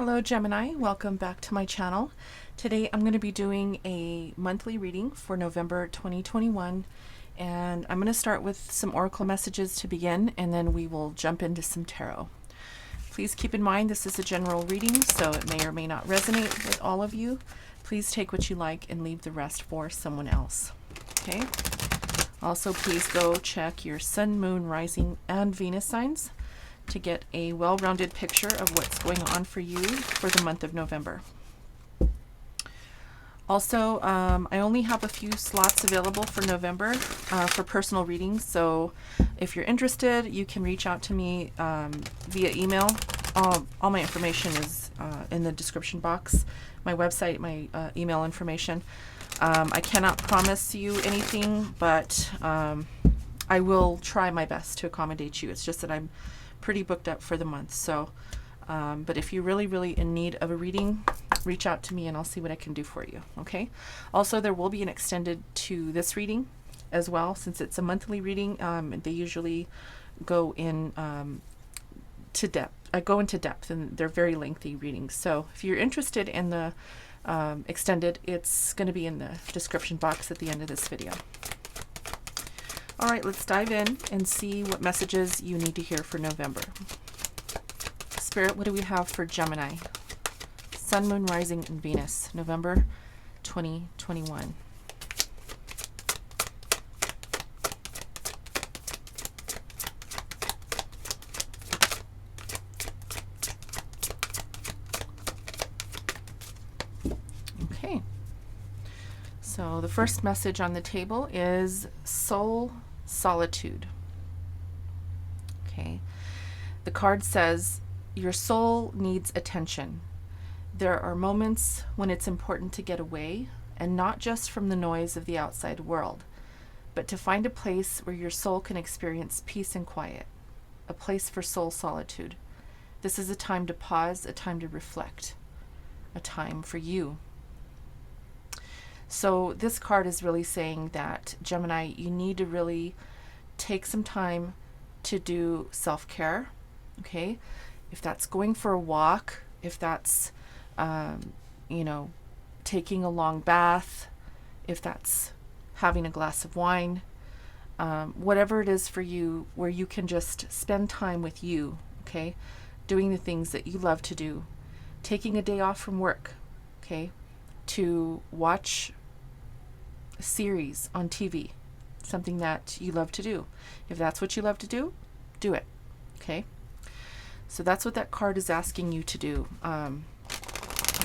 Hello Gemini, welcome back to my channel. Today I'm going to be doing a monthly reading for November 2021, and I'm going to start with some oracle messages to begin, and then we will jump into some tarot. Please keep in mind this is a general reading, so it may or may not resonate with all of you. Please take what you like and leave the rest for someone else. Okay? Also, please go check your Sun, Moon, Rising, and Venus signs to get a well-rounded picture of what's going on for you for the month of November. Also, I only have a few slots available for November for personal readings, so if you're interested, you can reach out to me via email. All my information is in the description box, my website, my email information. I cannot promise you anything, but I will try my best to accommodate you. It's just that I'm pretty booked up for the month, so but if you're really in need of a reading, reach out to me and I'll see what I can do for you. Okay, also there will be an extended to this reading as well, since it's a monthly reading. They usually go in to depth. I go into depth, and they're very lengthy readings, so if you're interested in the extended, it's going to be in the description box at the end of this video. All right, let's dive in and see what messages you need to hear for November. Spirit, what do we have for Gemini? Sun, Moon, Rising, and Venus, November 2021. Okay. So the first message on the table is soul solitude. Okay. The card says your soul needs attention. There are moments when it's important to get away, and not just from the noise of the outside world, but to find a place where your soul can experience peace and quiet, a place for soul solitude. This is a time to pause, a time to reflect, a time for you. So this card is really saying that, Gemini, you need to really take some time to do self-care, okay? If that's going for a walk, if that's, taking a long bath, if that's having a glass of wine, whatever it is for you, where you can just spend time with you, okay? Doing the things that you love to do, taking a day off from work, okay? To watch a series on TV, something that you love to do. If that's what you love to do, do it, okay? So that's what that card is asking you to do. I'm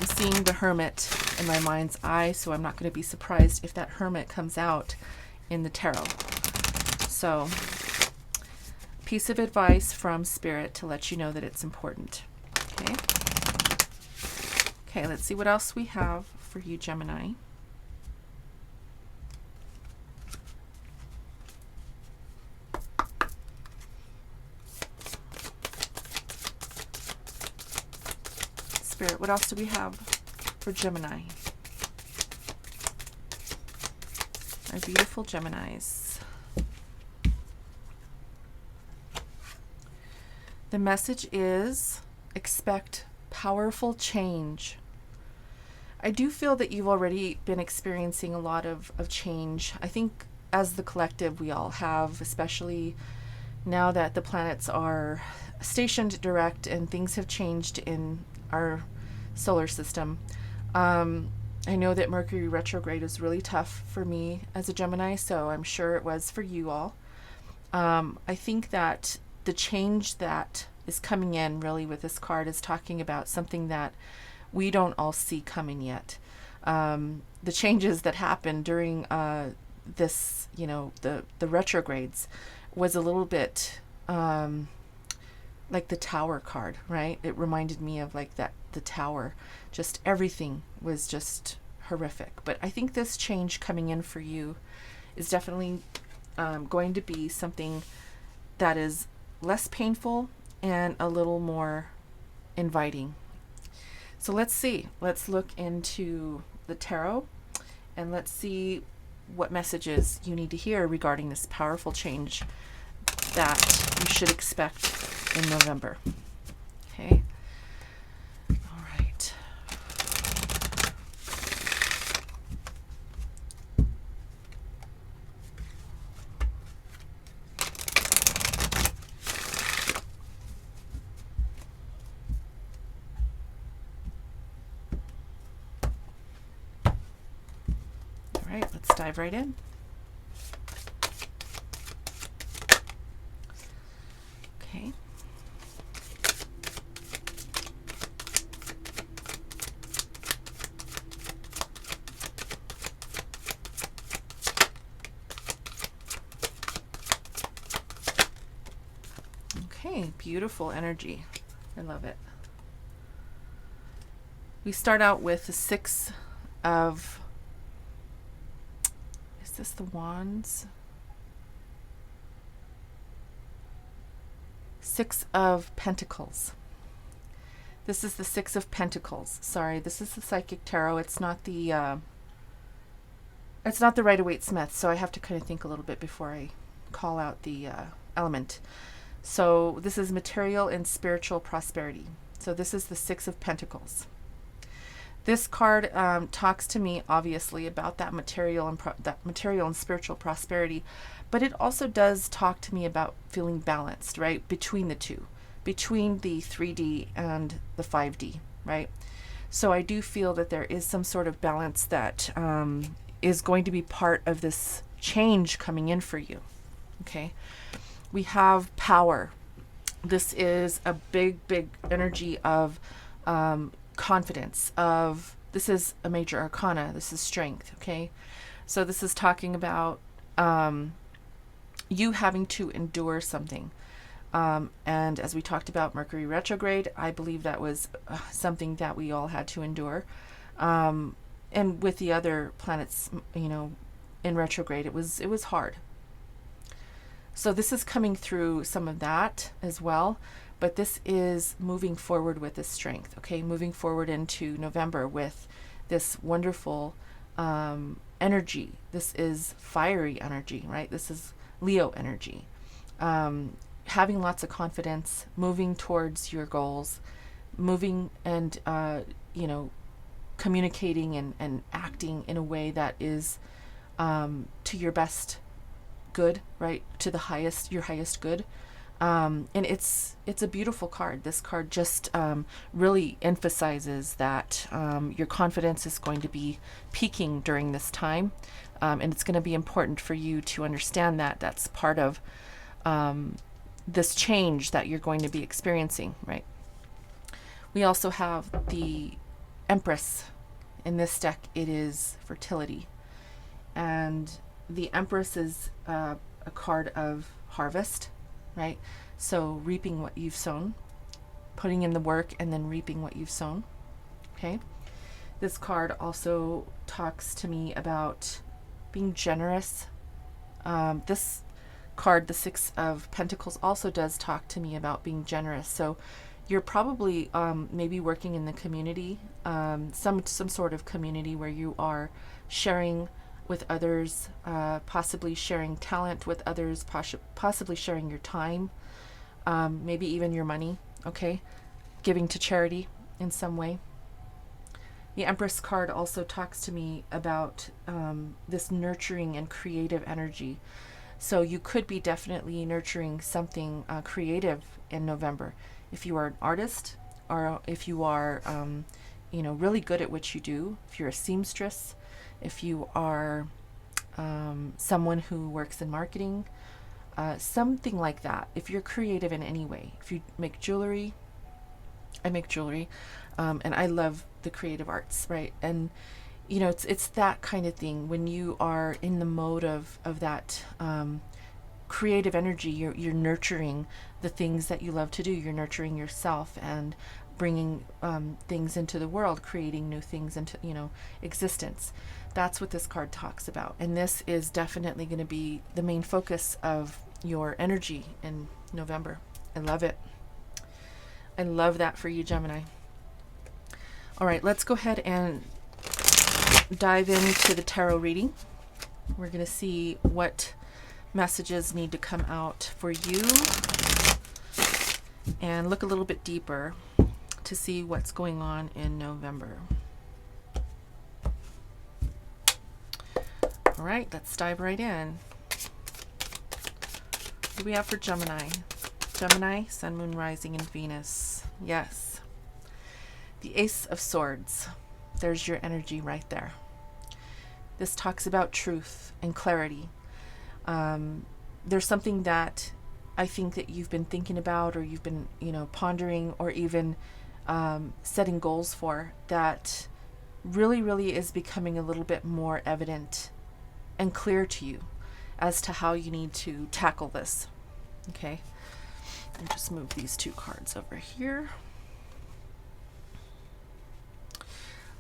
seeing the Hermit in my mind's eye, so I'm not going to be surprised if that Hermit comes out in the tarot. So, piece of advice from Spirit to let you know that it's important. Okay? Okay, let's see what else we have for you, Gemini. Spirit, what else do we have for Gemini? Our beautiful Geminis. The message is expect powerful change. I do feel that you've already been experiencing a lot of change. I think as the collective we all have, especially now that the planets are stationed direct and things have changed in our solar system. I know that Mercury retrograde is really tough for me as a Gemini, so I'm sure it was for you all. I think that the change that is coming in really with this card is talking about something that we don't all see coming yet. The changes that happened during this, the retrogrades was a little bit like the Tower card, right? It reminded me of like that, the Tower. Just everything was just horrific. But I think this change coming in for you is definitely going to be something that is less painful and a little more inviting. So let's see. Let's look into the tarot and let's see what messages you need to hear regarding this powerful change that you should expect in November. Okay. All right. All right, let's dive right in. Okay. Okay, beautiful energy. I love it. We start out with the Six of, is this the Wands? Six of Pentacles. This is the Six of Pentacles. Sorry, this is the Psychic Tarot. It's not the Rider-Waite-Smith, so I have to kind of think a little bit before I call out the element. So this is material and spiritual prosperity. So this is the Six of Pentacles. This card talks to me obviously about that material and spiritual prosperity, but it also does talk to me about feeling balanced, right, between the two, between the 3D and the 5D, right? So I do feel that there is some sort of balance that is going to be part of this change coming in for you. Okay, we have power. This is a big energy of confidence, of, this is a major arcana, this is strength. Okay, so this is talking about you having to endure something, and as we talked about Mercury retrograde, I believe that was something that we all had to endure, and with the other planets, you know, in retrograde, it was hard. So this is coming through some of that as well, but this is moving forward with this strength, okay? Moving forward into November with this wonderful energy. This is fiery energy, right? This is Leo energy. Having lots of confidence, moving towards your goals, moving and, you know, communicating and acting in a way that is to your best good, right? To the highest, your highest good. And it's a beautiful card. This card just really emphasizes that your confidence is going to be peaking during this time, and it's going to be important for you to understand that that's part of this change that you're going to be experiencing, right? We also have the Empress. In this deck, it is fertility, and the Empress is a card of harvest, right? So reaping what you've sown, putting in the work, and then reaping what you've sown. Okay. This card also talks to me about being generous. This card, the Six of Pentacles, also does talk to me about being generous. So you're probably maybe working in the community, some sort of community where you are sharing with others, possibly sharing talent with others, possibly sharing your time, maybe even your money, okay? Giving to charity in some way. The Empress card also talks to me about this nurturing and creative energy. So you could be definitely nurturing something creative in November. If you are an artist, or if you are, you know, really good at what you do, if you're a seamstress, if you are someone who works in marketing, something like that. If you're creative in any way, if you make jewelry, I make jewelry, and I love the creative arts, right? And you know, it's that kind of thing. When you are in the mode of that creative energy, you're nurturing the things that you love to do. You're nurturing yourself and bringing things into the world, creating new things into, you know, existence. That's what this card talks about. And this is definitely going to be the main focus of your energy in November. I love it. I love that for you, Gemini. All right, let's go ahead and dive into the tarot reading. We're going to see what messages need to come out for you and look a little bit deeper to see what's going on in November. All right, let's dive right in. What do we have for Gemini? Gemini, Sun, Moon, Rising, and Venus. Yes. The Ace of Swords. There's your energy right there. This talks about truth and clarity. There's something that I think that you've been thinking about, or you've been, pondering, or even setting goals for, that really, really is becoming a little bit more evident and clear to you as to how you need to tackle this. Okay. Let me just move these two cards over here.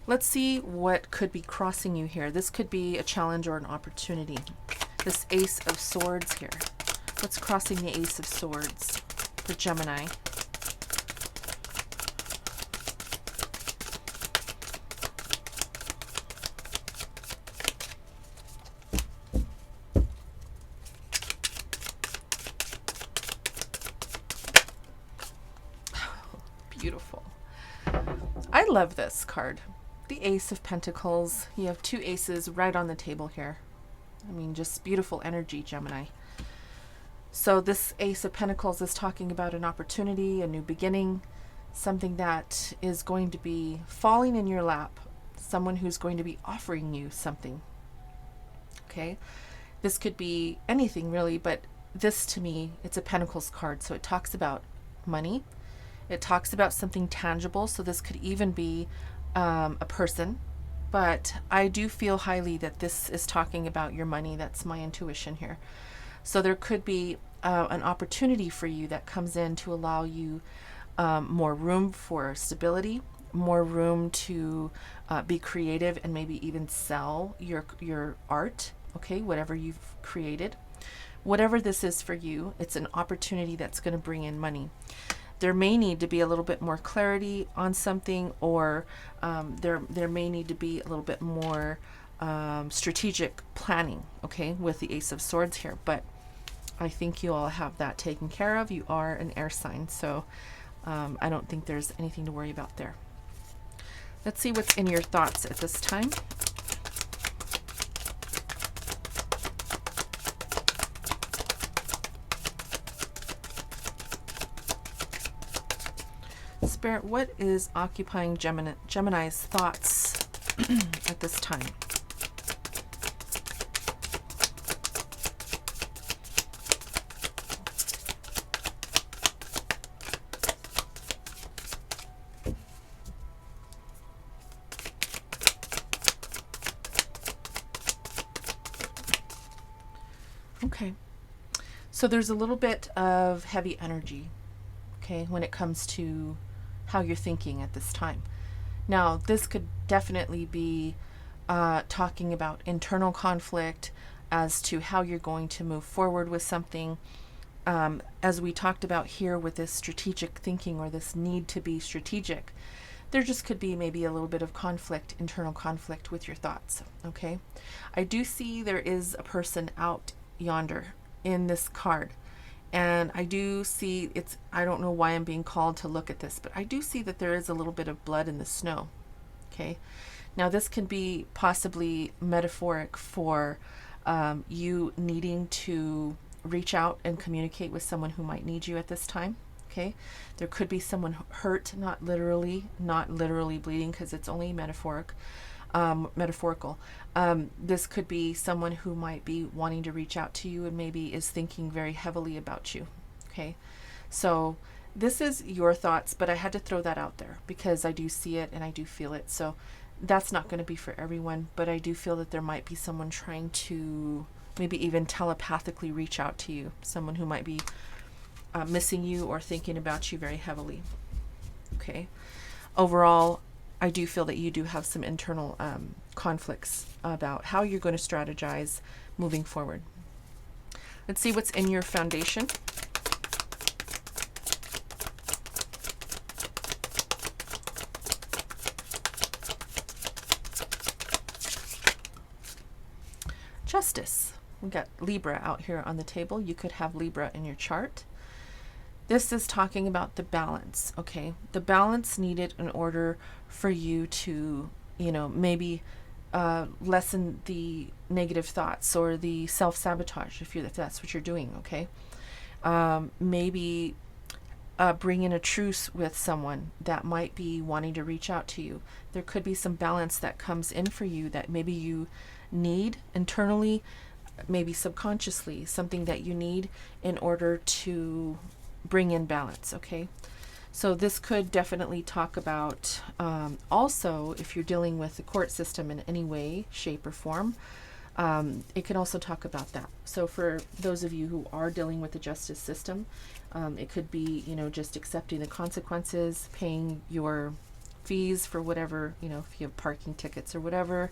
Let's see what could be crossing you here. This could be a challenge or an opportunity. This Ace of Swords here. What's crossing the Ace of Swords for Gemini? Beautiful. I love this card. The Ace of Pentacles. You have two aces right on the table here. I mean, just beautiful energy, Gemini. So this Ace of Pentacles is talking about an opportunity, a new beginning, something that is going to be falling in your lap, someone who's going to be offering you something. Okay? This could be anything really, but this to me, it's a Pentacles card, so it talks about money. It talks about something tangible, so this could even be a person, but I do feel highly that this is talking about your money. That's my intuition here. So there could be an opportunity for you that comes in to allow you more room for stability, more room to be creative, and maybe even sell your art, okay, whatever you've created. Whatever this is for you, it's an opportunity that's going to bring in money. There may need to be a little bit more clarity on something, or there may need to be a little bit more strategic planning, okay, with the Ace of Swords here. But I think you all have that taken care of. You are an air sign, so I don't think there's anything to worry about there. Let's see what's in your thoughts at this time. Spirit, what is occupying Gemini's thoughts at this time? Okay. So there's a little bit of heavy energy, okay, when it comes to how you're thinking at this time. Now, this could definitely be talking about internal conflict as to how you're going to move forward with something. As we talked about here with this strategic thinking, or this need to be strategic, there just could be maybe a little bit of conflict, internal conflict with your thoughts, okay? I do see there is a person out yonder in this card. And I do see I don't know why I'm being called to look at this, but I do see that there is a little bit of blood in the snow. Okay. Now this can be possibly metaphoric for you needing to reach out and communicate with someone who might need you at this time. Okay. There could be someone hurt, not literally bleeding, because it's only metaphorical. This could be someone who might be wanting to reach out to you and maybe is thinking very heavily about you. Okay. So this is your thoughts, but I had to throw that out there because I do see it and I do feel it. So that's not going to be for everyone, but I do feel that there might be someone trying to maybe even telepathically reach out to you, someone who might be missing you or thinking about you very heavily. Okay. Overall, I do feel that you do have some internal conflicts about how you're going to strategize moving forward. Let's see what's in your foundation. Justice. We got Libra out here on the table. You could have Libra in your chart. This is talking about the balance, okay? The balance needed in order for you to, maybe lessen the negative thoughts or the self-sabotage if that's what you're doing, okay? Maybe bring in a truce with someone that might be wanting to reach out to you. There could be some balance that comes in for you that maybe you need internally, maybe subconsciously, something that you need in order to bring in balance, okay? So this could definitely talk about, also, if you're dealing with the court system in any way, shape, or form, it can also talk about that. So for those of you who are dealing with the justice system, it could be, just accepting the consequences, paying your fees for whatever, if you have parking tickets or whatever,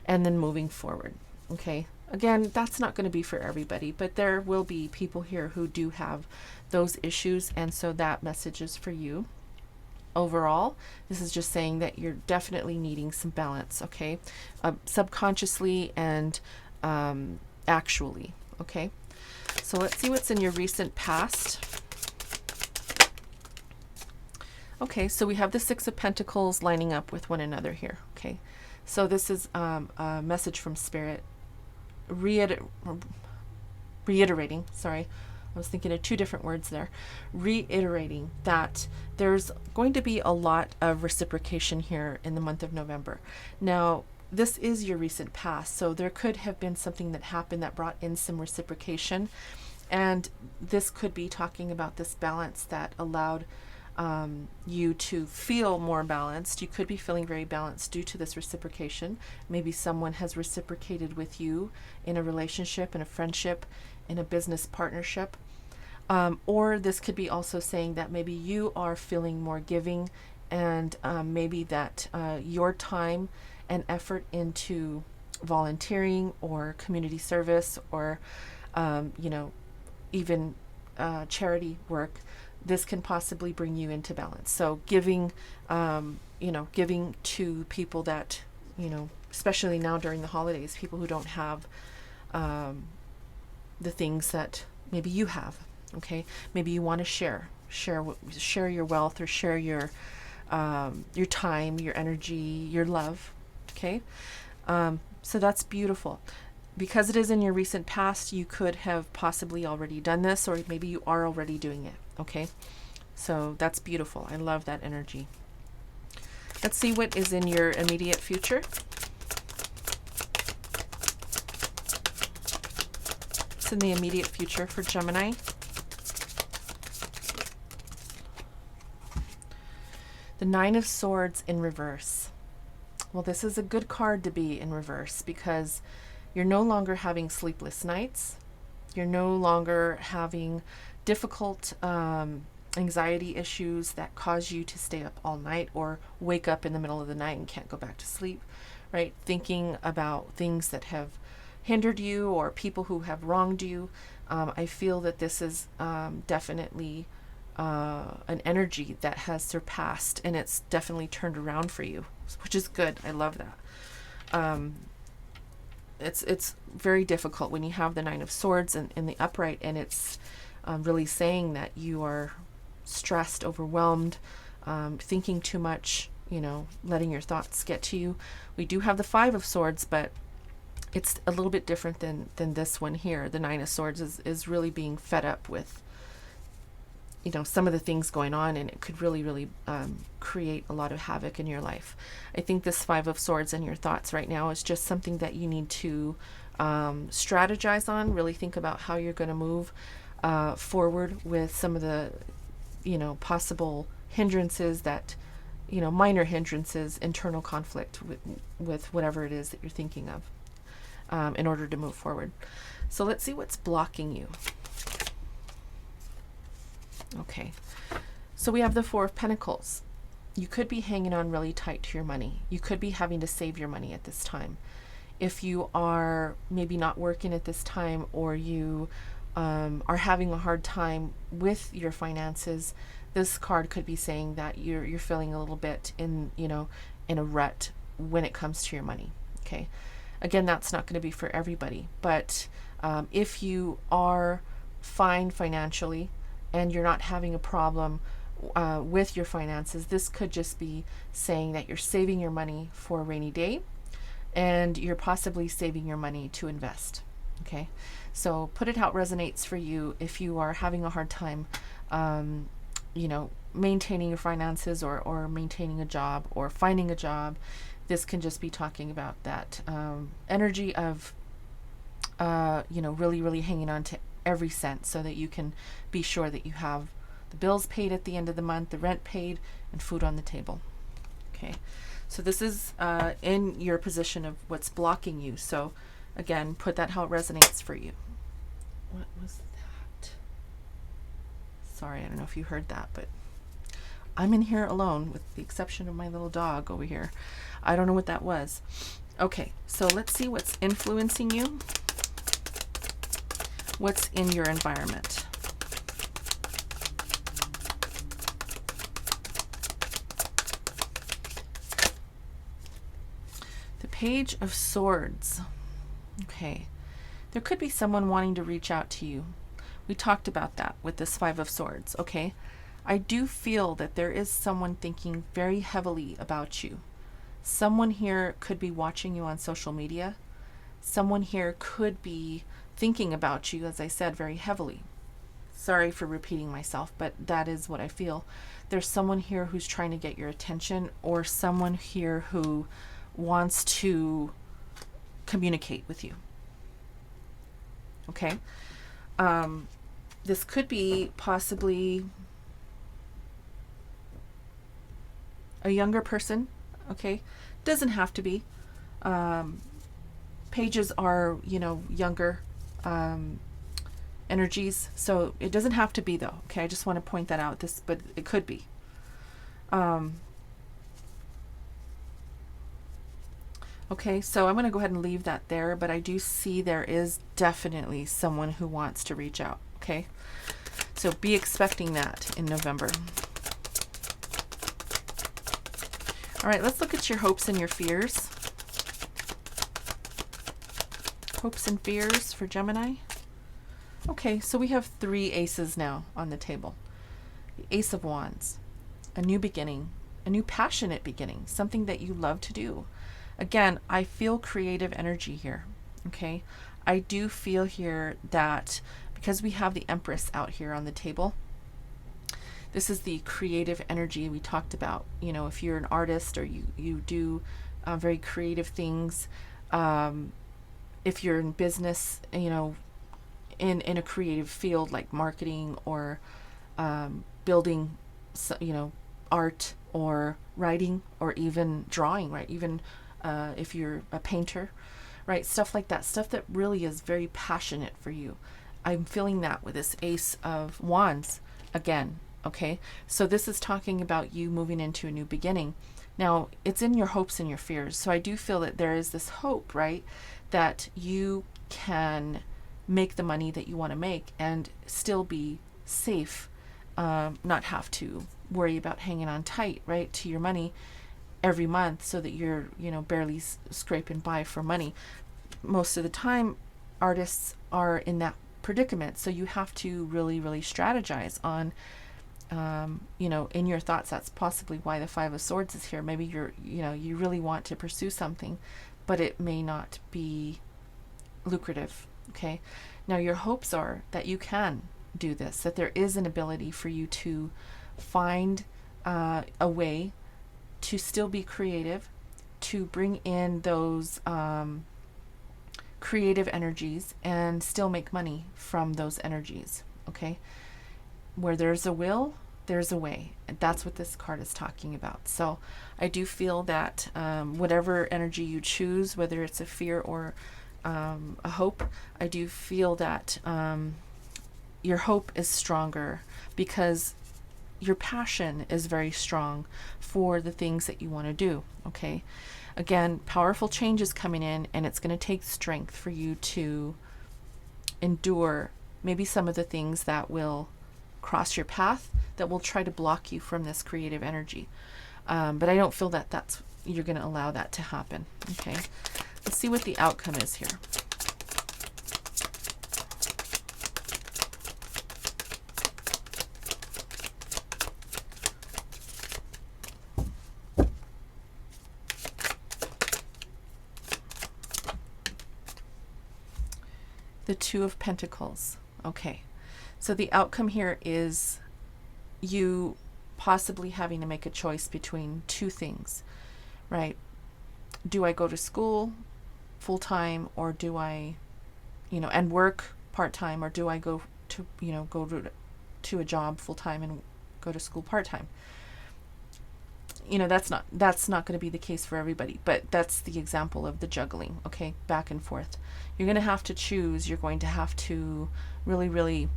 and then moving forward. Okay. Again, that's not going to be for everybody, but there will be people here who do have those issues, and so that message is for you. Overall, this is just saying that you're definitely needing some balance, okay? Subconsciously and actually, okay? So let's see what's in your recent past. Okay, so we have the Six of Pentacles lining up with one another here, okay? So this is a message from Spirit reiterating, sorry, I was thinking of two different words there, reiterating that there's going to be a lot of reciprocation here in the month of November. Now, this is your recent past, so there could have been something that happened that brought in some reciprocation, and this could be talking about this balance that allowed you to feel more balanced. You could be feeling very balanced due to this reciprocation. Maybe someone has reciprocated with you in a relationship, in a friendship, in a business partnership. Or this could be also saying that maybe you are feeling more giving, and maybe that your time and effort into volunteering or community service or, even charity work, this can possibly bring you into balance. So giving, giving to people that, especially now during the holidays, people who don't have the things that maybe you have, okay? Maybe you want to share your wealth, or share your time, your energy, your love, okay? So that's beautiful. Because it is in your recent past, you could have possibly already done this, or maybe you are already doing it, okay? So that's beautiful. I love that energy. Let's see what is in your immediate future. What's in the immediate future for Gemini? The Nine of Swords in reverse. Well, this is a good card to be in reverse, because you're no longer having sleepless nights. You're no longer having difficult anxiety issues that cause you to stay up all night or wake up in the middle of the night and can't go back to sleep, right? Thinking about things that have hindered you or people who have wronged you. I feel that this is definitely an energy that has surpassed, and it's definitely turned around for you, which is good. I love that. It's very difficult when you have the Nine of Swords in the upright, and it's really saying that you are stressed, overwhelmed, thinking too much, letting your thoughts get to you. We do have the Five of Swords, but it's a little bit different than this one here. The Nine of Swords is really being fed up with, some of the things going on, and it could really, really create a lot of havoc in your life. I think this Five of Swords in your thoughts right now is just something that you need to strategize on, really think about how you're going to move forward with some of the, possible hindrances that, minor hindrances, internal conflict with whatever it is that you're thinking of in order to move forward. So let's see what's blocking you. Okay, so we have the Four of Pentacles. You could be hanging on really tight to your money. You could be having to save your money at this time. If you are maybe not working at this time, or you are having a hard time with your finances, this card could be saying that you're feeling a little bit in a rut when it comes to your money. Okay, again, that's not going to be for everybody, but if you are fine financially and you're not having a problem with your finances, this could just be saying that you're saving your money for a rainy day, and you're possibly saving your money to invest. Okay, so put it how it resonates for you. If you are having a hard time maintaining your finances, or maintaining a job, or finding a job. This can just be talking about that energy of, really, really hanging on to every cent so that you can be sure that you have the bills paid at the end of the month, the rent paid, and food on the table. Okay, so this is in your position of what's blocking you. So again, put that how it resonates for you. What was that? Sorry, I don't know if you heard that, but I'm in here alone with the exception of my little dog over here. I don't know what that was. Okay, so let's see what's influencing you. What's in your environment? The Page of Swords. Okay. There could be someone wanting to reach out to you. We talked about that with this Five of Swords, okay? I do feel that there is someone thinking very heavily about you. Someone here could be watching you on social media. Someone here could be thinking about you, as I said, very heavily. Sorry for repeating myself, but that is what I feel. There's someone here who's trying to get your attention, or someone here who wants to communicate with you. Okay? This could be possibly a younger person. Okay? Doesn't have to be. Pages are, younger energies, so it doesn't have to be, though. Okay, I just want to point that out. But it could be. Okay, so I'm going to go ahead and leave that there, but I do see there is definitely someone who wants to reach out. Okay, so be expecting that in November. All right, let's look at your hopes and your fears. Hopes and fears for Gemini. Okay, so we have 3 aces now on the table. The Ace of Wands, a new beginning, a new passionate beginning, something that you love to do. Again, I feel creative energy here, okay? I do feel here that because we have the Empress out here on the table, this is the creative energy we talked about. If you're an artist or you do very creative things, if you're in business, in a creative field like marketing or building, art or writing or even drawing, right? Even if you're a painter, right? Stuff like that, stuff that really is very passionate for you. I'm feeling that with this Ace of Wands again, okay? So this is talking about you moving into a new beginning. Now, it's in your hopes and your fears. So I do feel that there is this hope, right? That you can make the money that you want to make and still be safe, not have to worry about hanging on tight, right, to your money every month so that you're, barely scraping by for money. Most of the time, artists are in that predicament. So you have to really, really strategize on, in your thoughts. That's possibly why the Five of Swords is here. Maybe you really want to pursue something, but it may not be lucrative. Okay. Now your hopes are that you can do this, that there is an ability for you to find a way to still be creative, to bring in those creative energies and still make money from those energies. Okay. Where there's a will, there's a way. And that's what this card is talking about. So I do feel that whatever energy you choose, whether it's a fear or a hope, I do feel that your hope is stronger because your passion is very strong for the things that you want to do. Okay. Again, powerful change is coming in, and it's going to take strength for you to endure maybe some of the things that will cross your path, that will try to block you from this creative energy. But I don't feel that you're going to allow that to happen. Okay. Let's see what the outcome is here. The Two of Pentacles. Okay. So the outcome here is you possibly having to make a choice between two things, right? Do I go to school full time, or do I, and work part time, or do I go to, to a job full time and go to school part time? That's not going to be the case for everybody, but that's the example of the juggling, okay? Back and forth. You're going to have to choose. You're going to have to really, really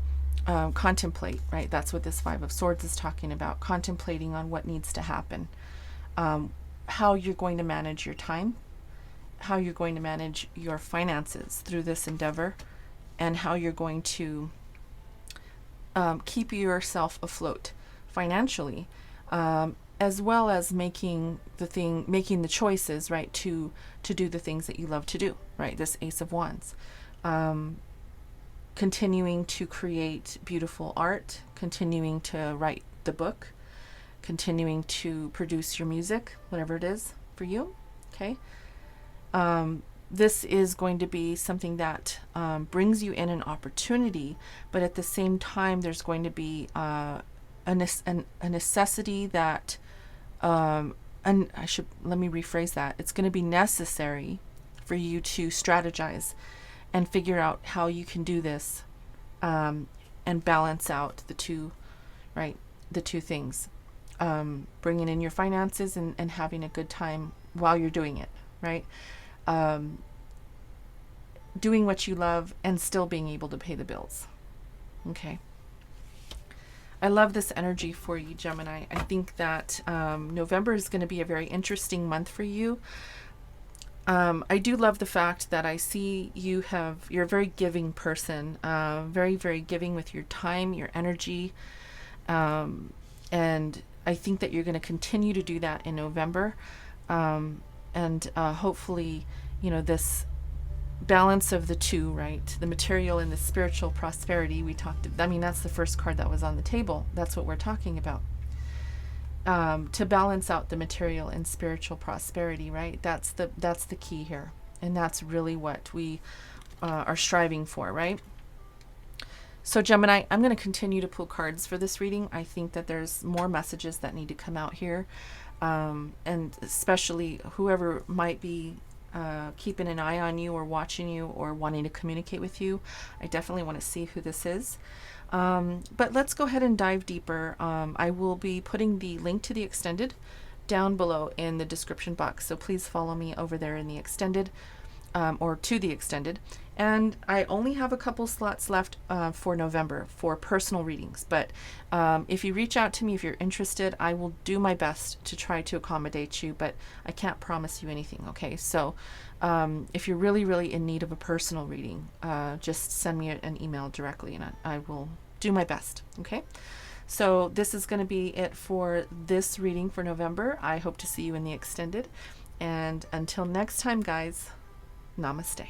contemplate, right? That's what this Five of Swords is talking about, contemplating on what needs to happen, how you're going to manage your time, how you're going to manage your finances through this endeavor, and how you're going to keep yourself afloat financially, as well as making the choices, right, to do the things that you love to do, right? This Ace of Wands. Continuing to create beautiful art, continuing to write the book, continuing to produce your music, whatever it is for you, okay? This is going to be something that brings you in an opportunity, but at the same time, there's going to be a necessity that, and let me rephrase that. It's going to be necessary for you to strategize and figure out how you can do this, and balance out the two, right? The two things, bringing in your finances and having a good time while you're doing it, right? Doing what you love and still being able to pay the bills. Okay. I love this energy for you, Gemini. I think that November is going to be a very interesting month for you. I do love the fact that I see you're a very giving person, very, very giving with your time, your energy. And I think that you're going to continue to do that in November. And hopefully, this balance of the two, right? The material and the spiritual prosperity that's the first card that was on the table. That's what we're talking about. To balance out the material and spiritual prosperity, right? That's the key here. And that's really what we are striving for, right? So Gemini, I'm going to continue to pull cards for this reading. I think that there's more messages that need to come out here. And especially whoever might be keeping an eye on you or watching you or wanting to communicate with you, I definitely want to see who this is. But let's go ahead and dive deeper. I will be putting the link to the extended down below in the description box. So please follow me over there in the extended, or to the extended. And I only have a couple slots left for November for personal readings. But if you reach out to me, if you're interested, I will do my best to try to accommodate you, but I can't promise you anything, okay? So if you're really, really in need of a personal reading, just send me an email directly and I will do my best, okay? So this is going to be it for this reading for November. I hope to see you in the extended. And until next time, guys, namaste.